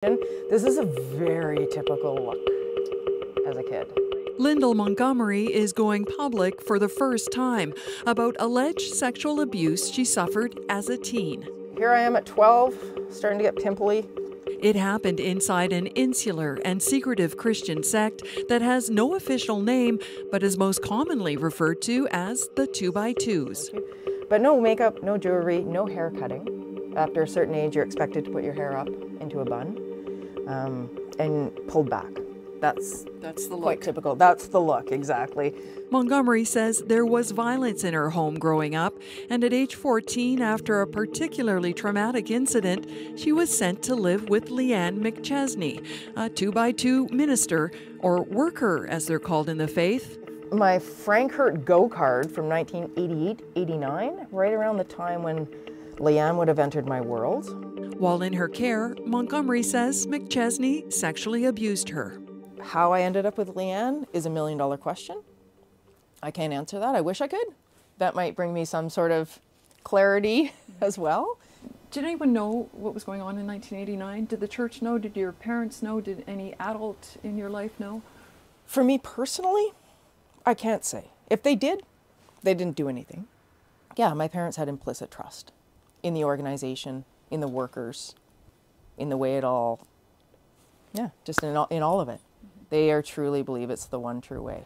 This is a very typical look as a kid. Lyndall Montgomery is going public for the first time about alleged sexual abuse she suffered as a teen. Here I am at 12, starting to get pimply. It happened inside an insular and secretive Christian sect that has no official name but is most commonly referred to as the 2x2s. But no makeup, no jewelry, no hair cutting. After a certain age, you're expected to put your hair up into a bun and pulled back. That's the look. Quite typical. That's the look, exactly. Montgomery says there was violence in her home growing up, and at age 14, after a particularly traumatic incident, she was sent to live with Leanne McChesney, a 2x2 minister, or worker as they're called in the faith. My Frank Hurt Go card from 1988-89, right around the time when Leanne would have entered my world. While in her care, Montgomery says McChesney sexually abused her. How I ended up with Leanne is $1 million question. I can't answer that. I wish I could. That might bring me some sort of clarity as well. Did anyone know what was going on in 1989? Did the church know? Did your parents know? Did any adult in your life know? For me personally, I can't say. If they did, they didn't do anything. Yeah, my parents had implicit trust in the organization, in the workers, in the way it all, just in all of it. They are truly believe it's the one true way.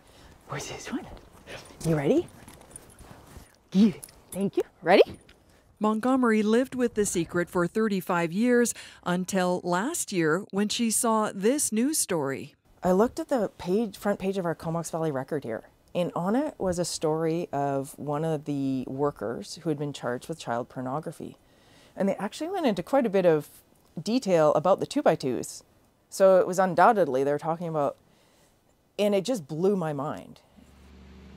Where's this one? You ready? Thank you. Ready? Montgomery lived with the secret for 35 years until last year when she saw this news story. I looked at the front page of our Comox Valley Record here, and on it was a story of one of the workers who had been charged with child pornography. And they actually went into quite a bit of detail about the 2x2s. So it was undoubtedly they're talking about, and it just blew my mind.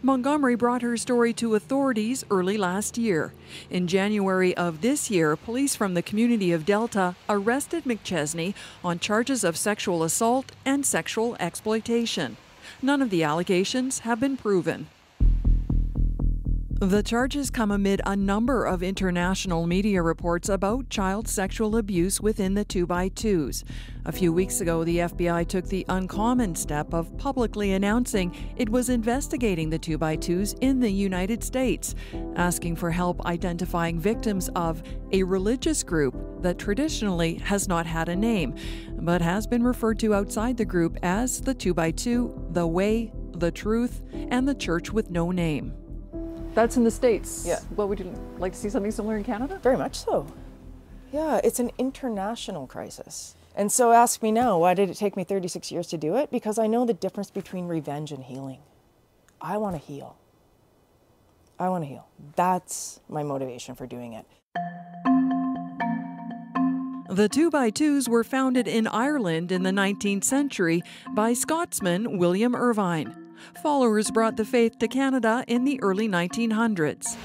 Montgomery brought her story to authorities early last year. In January of this year, police from the community of Delta arrested McChesney on charges of sexual assault and sexual exploitation. None of the allegations have been proven. The charges come amid a number of international media reports about child sexual abuse within the 2x2s. A few weeks ago, the FBI took the uncommon step of publicly announcing it was investigating the 2x2s in the United States, asking for help identifying victims of a religious group that traditionally has not had a name, but has been referred to outside the group as the 2x2, the Way, the Truth, and the Church with No Name. That's in the States. Yeah. Well, would you like to see something similar in Canada? Very much so. Yeah, it's an international crisis. And so ask me now, why did it take me 36 years to do it? Because I know the difference between revenge and healing. I want to heal. I want to heal. That's my motivation for doing it. The 2x2s were founded in Ireland in the 19th century by Scotsman William Irvine. Followers brought the faith to Canada in the early 1900s.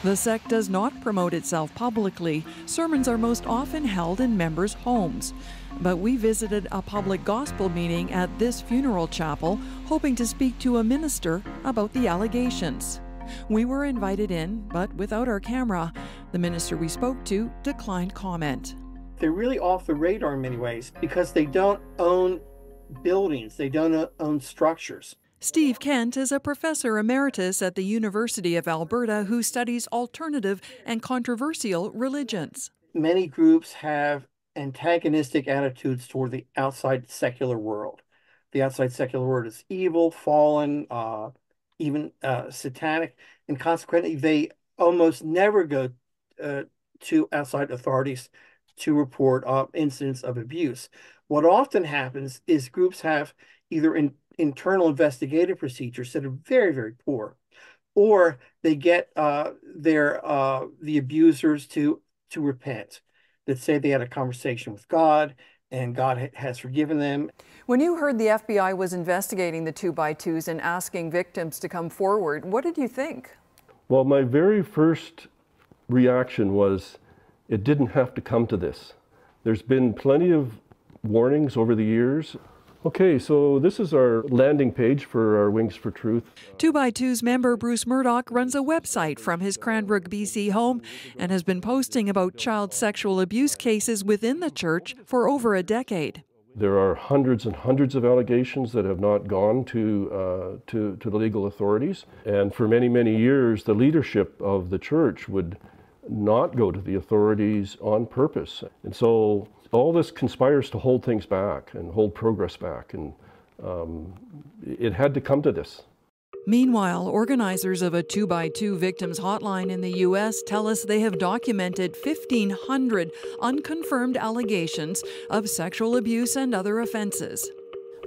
The sect does not promote itself publicly. Sermons are most often held in members' homes. But we visited a public gospel meeting at this funeral chapel, hoping to speak to a minister about the allegations. We were invited in, but without our camera. The minister we spoke to declined comment. They're really off the radar in many ways because they don't own buildings, they don't own structures. Steve Kent is a professor emeritus at the University of Alberta who studies alternative and controversial religions. Many groups have antagonistic attitudes toward the outside secular world. The outside secular world is evil, fallen, even satanic, and consequently they almost never go to outside authorities to report incidents of abuse. What often happens is groups have either internal investigative procedures that are very, very poor, or they get the abusers to repent, that say they had a conversation with God and God has forgiven them. When you heard the FBI was investigating the 2x2s and asking victims to come forward, what did you think? Well, my very first reaction was it didn't have to come to this. There's been plenty of warnings over the years. Okay, so this is our landing page for our Wings for Truth. 2x2's member Bruce Murdoch runs a website from his Cranbrook, BC home and has been posting about child sexual abuse cases within the church for over a decade. There are hundreds and hundreds of allegations that have not gone to the legal authorities. And for many, many years, the leadership of the church would not go to the authorities on purpose. And so all this conspires to hold things back and hold progress back. And it had to come to this. Meanwhile, organizers of a 2x2 victims hotline in the U.S. tell us they have documented 1,500 unconfirmed allegations of sexual abuse and other offenses.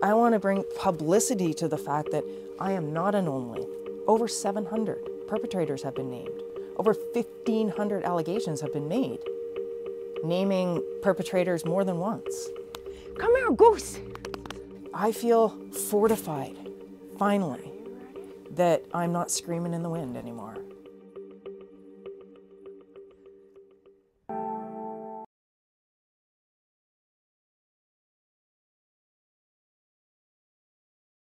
I want to bring publicity to the fact that I am not an only. Over 700 perpetrators have been named. Over 1,500 allegations have been made, naming perpetrators more than once. Come here, goose. I feel fortified, finally, that I'm not screaming in the wind anymore.